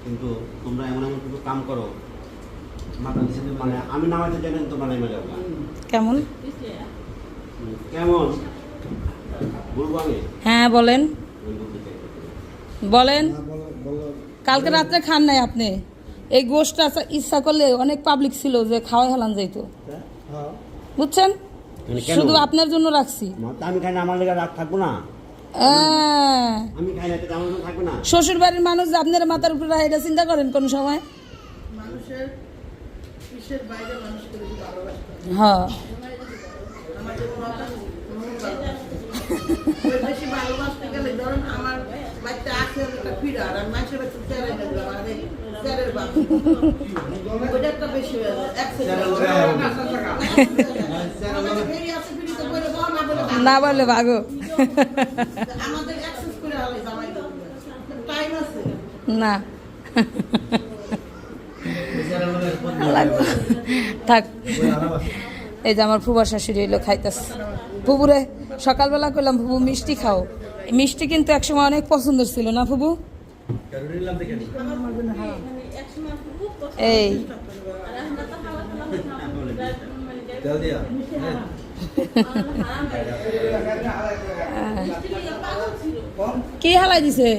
কিন্তু তোমরা এমন এমন কিছু কাম করো মাথা নিচে মানে আমি নামাইতে জানেন তোমরা নেমে যাবো। কেমন কেমন বলবো আমি? হ্যাঁ বলেন বলেন। কালকে রাত্রে খান নাই আপনি? এই গোশটা ইচ্ছা করলে অনেক পাবলিক ছিল যে খাওয়াই হেলান যাইতো, বুঝছেন? শুধু আপনার জন্য রাখছি। আমি খাই না, আমার লেগে রাগ থাকবো না? আমি খাই না, আমার জন্য থাকবে না? শ্বশুর বাড়ির মানুষ যে আপনার মাথার উপরে এটা চিন্তা করেন কোন সময়? হ্যাঁ না বললে ভাগো না থাক। এই যে আমার ফুবার শাশুড়ি এলো খাইতেছে। ফুবুরে সকালবেলা করলাম ফুবু মিষ্টি খাও, মিষ্টি কিন্তু একসময় অনেক পছন্দের ছিল না ফুবু? এই কি হালাই দিছে?